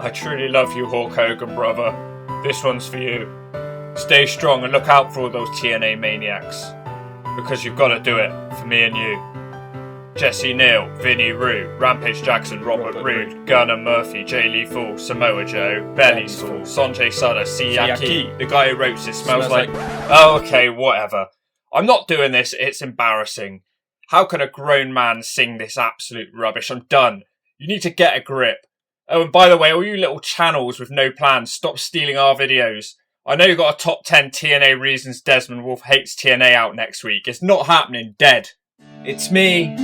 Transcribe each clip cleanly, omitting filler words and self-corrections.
I truly love you, Hulk Hogan, brother. This one's for you. Stay strong and look out for all those TNA maniacs. Because you've got to do it, for me and you. Jesse Neal, Vinnie Rue, Rampage Jackson, Robert Roode, Gunnar Murphy, Jay Lethal, Samoa Joe, Belly's Full, Sanjay Sada, Siaki, the guy who wrote it smells like... Oh, okay, whatever. I'm not doing this, it's embarrassing. How can a grown man sing this absolute rubbish? I'm done. You need to get a grip. Oh, and by the way, all you little channels with no plans, stop stealing our videos. I know you've got a top 10 TNA reasons Desmond Wolfe hates TNA out next week. It's not happening, dead. It's me.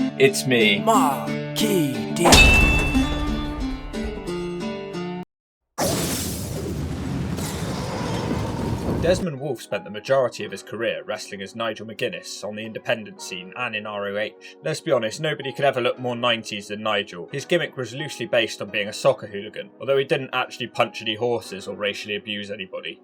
Marquis D. Desmond Wolfe spent the majority of his career wrestling as Nigel McGuinness on the independent scene and in ROH. Let's be honest, nobody could ever look more 90s than Nigel. His gimmick was loosely based on being a soccer hooligan, although he didn't actually punch any horses or racially abuse anybody.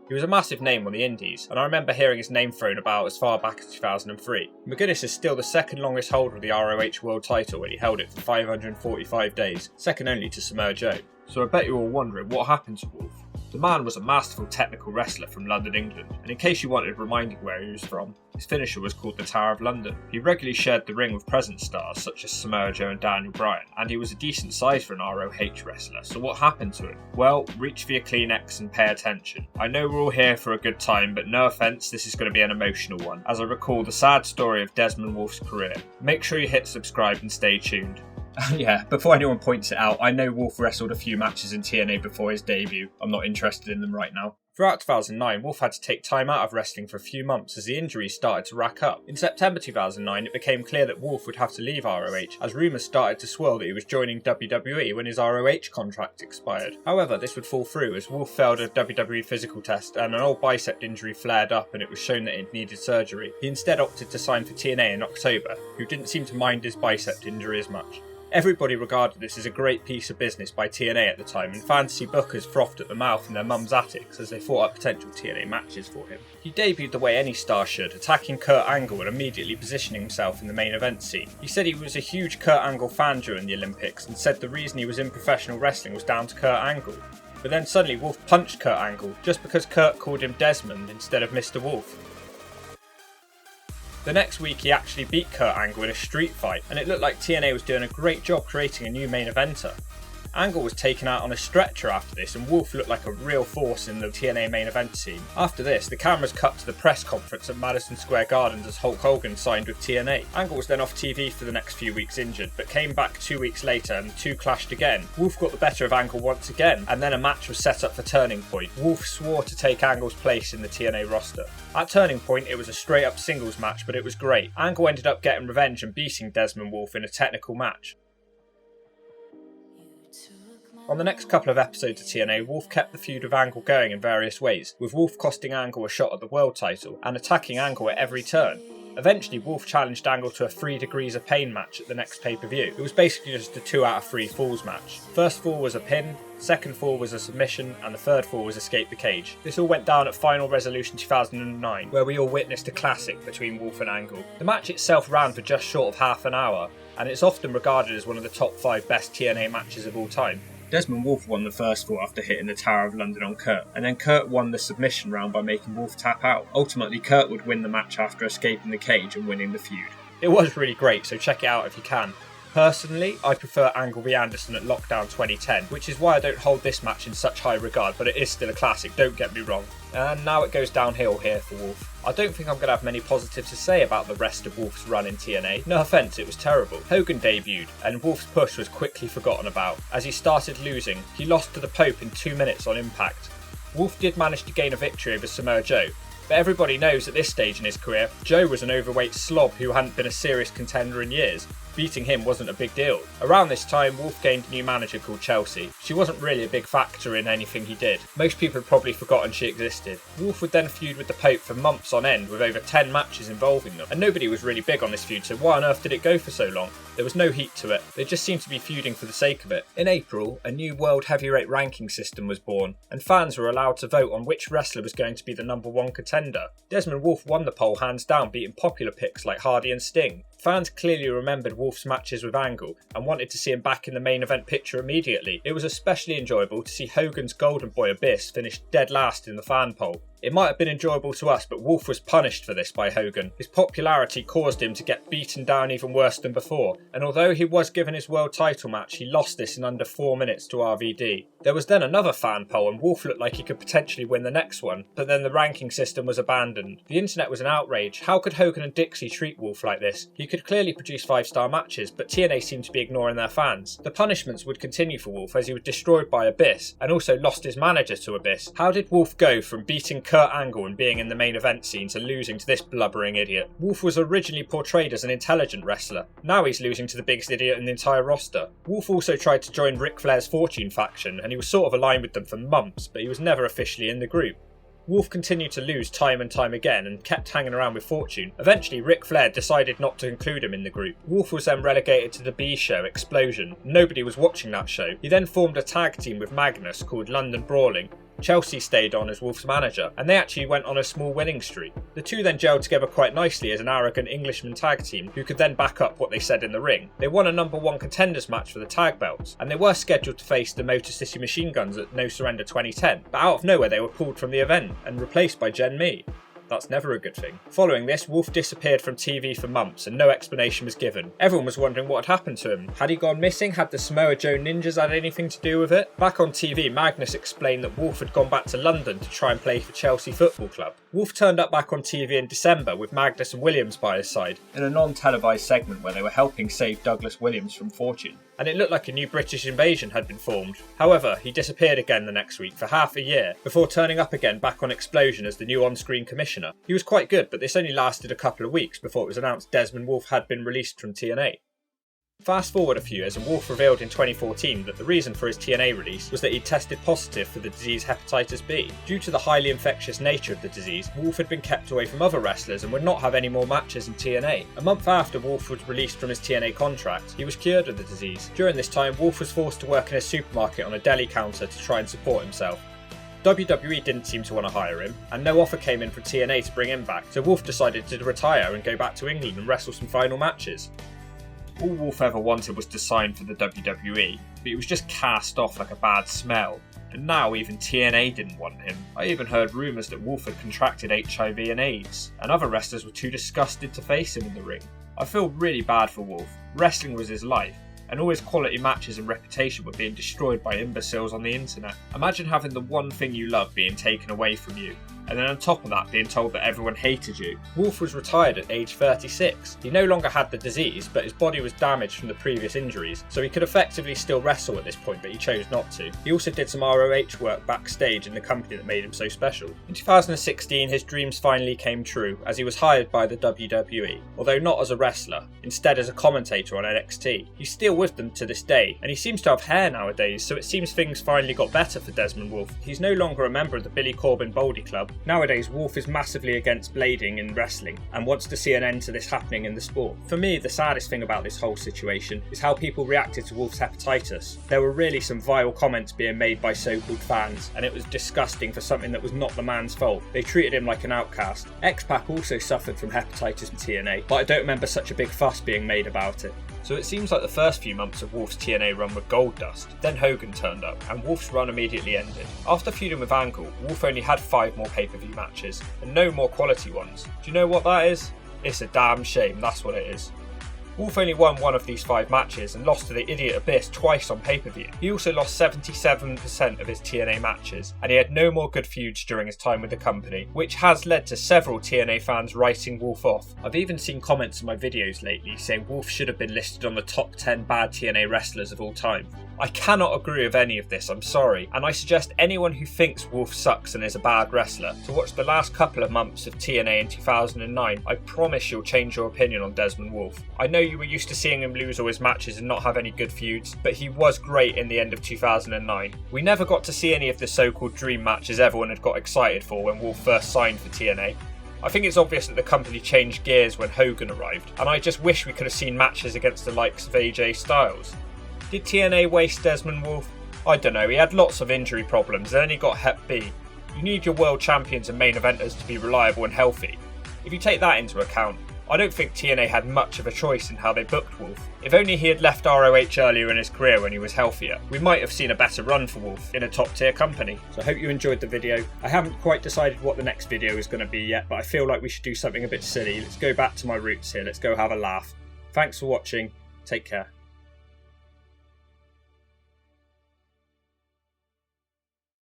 He was a massive name on the indies, and I remember hearing his name thrown about as far back as 2003. McGuinness is still the second longest holder of the ROH World title when he held it for 545 days, second only to Samoa Joe. So I bet you're all wondering what happened to Wolfe. The man was a masterful technical wrestler from London, England, and in case you wanted reminding where he was from, his finisher was called the Tower of London. He regularly shared the ring with present stars such as Samoa Joe and Daniel Bryan, and he was a decent size for an ROH wrestler, so what happened to him? Well, reach for your Kleenex and pay attention. I know we're all here for a good time, but no offence, this is going to be an emotional one, as I recall the sad story of Desmond Wolfe's career. Make sure you hit subscribe and stay tuned. Yeah, before anyone points it out, I know Wolfe wrestled a few matches in TNA before his debut. I'm not interested in them right now. Throughout 2009, Wolfe had to take time out of wrestling for a few months as the injuries started to rack up. In September 2009, it became clear that Wolfe would have to leave ROH as rumours started to swirl that he was joining WWE when his ROH contract expired. However, this would fall through as Wolfe failed a WWE physical test and an old bicep injury flared up and it was shown that it needed surgery. He instead opted to sign for TNA in October, who didn't seem to mind his bicep injury as much. Everybody regarded this as a great piece of business by TNA at the time, and fantasy bookers frothed at the mouth in their mum's attics as they thought up potential TNA matches for him. He debuted the way any star should, attacking Kurt Angle and immediately positioning himself in the main event scene. He said he was a huge Kurt Angle fan during the Olympics and said the reason he was in professional wrestling was down to Kurt Angle. But then suddenly Wolfe punched Kurt Angle just because Kurt called him Desmond instead of Mr. Wolfe. The next week he actually beat Kurt Angle in a street fight, and it looked like TNA was doing a great job creating a new main eventer. Angle was taken out on a stretcher after this, and Wolfe looked like a real force in the TNA main event scene. After this, the cameras cut to the press conference at Madison Square Garden as Hulk Hogan signed with TNA. Angle was then off TV for the next few weeks injured, but came back 2 weeks later and the two clashed again. Wolfe got the better of Angle once again, and then a match was set up for Turning Point. Wolfe swore to take Angle's place in the TNA roster. At Turning Point, it was a straight up singles match, but it was great. Angle ended up getting revenge and beating Desmond Wolfe in a technical match. On the next couple of episodes of TNA, Wolfe kept the feud with Angle going in various ways, with Wolfe costing Angle a shot at the world title and attacking Angle at every turn. Eventually, Wolfe challenged Angle to a 3 Degrees of Pain match at the next pay-per-view. It was basically just a 2 out of 3 falls match. First fall was a pin, second fall was a submission, and the third fall was escape the cage. This all went down at Final Resolution 2009, where we all witnessed a classic between Wolfe and Angle. The match itself ran for just short of half an hour, and it's often regarded as one of the top 5 best TNA matches of all time. Desmond Wolfe won the first fall after hitting the Tower of London on Kurt, and then Kurt won the submission round by making Wolfe tap out. Ultimately, Kurt would win the match after escaping the cage and winning the feud. It was really great, so check it out if you can. Personally, I prefer Angle v Anderson at Lockdown 2010, which is why I don't hold this match in such high regard, but it is still a classic, don't get me wrong. And now it goes downhill here for Wolfe. I don't think I'm going to have many positives to say about the rest of Wolfe's run in TNA. No offence, it was terrible. Hogan debuted, and Wolfe's push was quickly forgotten about. As he started losing, he lost to the Pope in 2 minutes on Impact. Wolfe did manage to gain a victory over Samoa Joe, but everybody knows at this stage in his career, Joe was an overweight slob who hadn't been a serious contender in years. Beating him wasn't a big deal. Around this time, Wolfe gained a new manager called Chelsea. She wasn't really a big factor in anything he did. Most people had probably forgotten she existed. Wolfe would then feud with the Pope for months on end with over 10 matches involving them. And nobody was really big on this feud, so why on earth did it go for so long? There was no heat to it. They just seemed to be feuding for the sake of it. In April, a new world heavyweight ranking system was born, and fans were allowed to vote on which wrestler was going to be the #1 contender. Desmond Wolfe won the poll hands down, beating popular picks like Hardy and Sting. Fans clearly remembered Wolfe's matches with Angle and wanted to see him back in the main event picture immediately. It was especially enjoyable to see Hogan's golden boy Abyss finish dead last in the fan poll. It might have been enjoyable to us, but Wolfe was punished for this by Hogan. His popularity caused him to get beaten down even worse than before, and although he was given his world title match, he lost this in under 4 minutes to RVD. There was then another fan poll and Wolfe looked like he could potentially win the next one, but then the ranking system was abandoned. The internet was an outrage. How could Hogan and Dixie treat Wolfe like this? He could clearly produce 5-star matches, but TNA seemed to be ignoring their fans. The punishments would continue for Wolfe as he was destroyed by Abyss, and also lost his manager to Abyss. How did Wolfe go from beating Kurt Angle and being in the main event scene to losing to this blubbering idiot? Wolfe was originally portrayed as an intelligent wrestler. Now he's losing to the biggest idiot in the entire roster. Wolfe also tried to join Ric Flair's Fortune faction, and he was sort of aligned with them for months, but he was never officially in the group. Wolfe continued to lose time and time again and kept hanging around with Fortune. Eventually, Ric Flair decided not to include him in the group. Wolfe was then relegated to the B show, Explosion. Nobody was watching that show. He then formed a tag team with McGuinness called London Brawling. Chelsea stayed on as Wolfe's manager, and they actually went on a small winning streak. The two then gelled together quite nicely as an arrogant Englishman tag team who could then back up what they said in the ring. They won a number 1 contenders match for the tag belts, and they were scheduled to face the Motor City Machine Guns at No Surrender 2010, but out of nowhere they were pulled from the event and replaced by Jen Mee. That's never a good thing. Following this, Wolfe disappeared from TV for months and no explanation was given. Everyone was wondering what had happened to him. Had he gone missing? Had the Samoa Joe Ninjas had anything to do with it? Back on TV, Magnus explained that Wolfe had gone back to London to try and play for Chelsea Football Club. Wolfe turned up back on TV in December with Magnus and Williams by his side in a non-televised segment where they were helping save Douglas Williams from Fortune, and it looked like a new British invasion had been formed. However, he disappeared again the next week for half a year, before turning up again back on Explosion as the new on-screen commissioner. He was quite good, but this only lasted a couple of weeks before it was announced Desmond Wolfe had been released from TNA. Fast forward a few years and Wolfe revealed in 2014 that the reason for his TNA release was that he tested positive for the disease hepatitis B. Due to the highly infectious nature of the disease, Wolfe had been kept away from other wrestlers and would not have any more matches in TNA. A month after Wolfe was released from his TNA contract, he was cured of the disease. During this time, Wolfe was forced to work in a supermarket on a deli counter to try and support himself. WWE didn't seem to want to hire him, and no offer came in from TNA to bring him back, so Wolfe decided to retire and go back to England and wrestle some final matches. All Wolfe ever wanted was to sign for the WWE, but he was just cast off like a bad smell, and now even TNA didn't want him. I even heard rumours that Wolfe had contracted HIV and AIDS, and other wrestlers were too disgusted to face him in the ring. I feel really bad for Wolfe. Wrestling was his life, and all his quality matches and reputation were being destroyed by imbeciles on the internet. Imagine having the one thing you love being taken away from you, and then on top of that being told that everyone hated you. Wolfe was retired at age 36. He no longer had the disease, but his body was damaged from the previous injuries, so he could effectively still wrestle at this point, but he chose not to. He also did some ROH work backstage in the company that made him so special. In 2016, his dreams finally came true, as he was hired by the WWE, although not as a wrestler, instead as a commentator on NXT. He's still with them to this day, and he seems to have hair nowadays, so it seems things finally got better for Desmond Wolfe. He's no longer a member of the Billy Corben Baldy Club. Nowadays, Wolfe is massively against blading in wrestling and wants to see an end to this happening in the sport. For me, the saddest thing about this whole situation is how people reacted to Wolfe's hepatitis. There were really some vile comments being made by so-called fans, and it was disgusting for something that was not the man's fault. They treated him like an outcast. X-Pac also suffered from hepatitis in TNA, but I don't remember such a big fuss being made about it. So it seems like the first few months of Wolfe's TNA run were gold dust. Then Hogan turned up, and Wolfe's run immediately ended. After feuding with Angle, Wolfe only had 5 more pay-per-view matches, and no more quality ones. Do you know what that is? It's a damn shame, that's what it is. Wolfe only won 1 of these 5 matches and lost to the Idiot Abyss twice on pay-per-view. He also lost 77% of his TNA matches, and he had no more good feuds during his time with the company, which has led to several TNA fans writing Wolfe off. I've even seen comments in my videos lately saying Wolfe should have been listed on the top 10 bad TNA wrestlers of all time. I cannot agree with any of this, I'm sorry, and I suggest anyone who thinks Wolfe sucks and is a bad wrestler to watch the last couple of months of TNA in 2009. I promise you'll change your opinion on Desmond Wolfe. I know you were used to seeing him lose all his matches and not have any good feuds, but he was great in the end of 2009. We never got to see any of the so-called dream matches everyone had got excited for when Wolfe first signed for TNA. I think it's obvious that the company changed gears when Hogan arrived, and I just wish we could have seen matches against the likes of AJ Styles. Did TNA waste Desmond Wolfe? I don't know, he had lots of injury problems and then he got Hep B. You need your world champions and main eventers to be reliable and healthy. If you take that into account, I don't think TNA had much of a choice in how they booked Wolfe. If only he had left ROH earlier in his career when he was healthier, we might have seen a better run for Wolfe in a top tier company. So I hope you enjoyed the video. I haven't quite decided what the next video is going to be yet, but I feel like we should do something a bit silly. Let's go back to my roots here, let's go have a laugh. Thanks for watching, take care.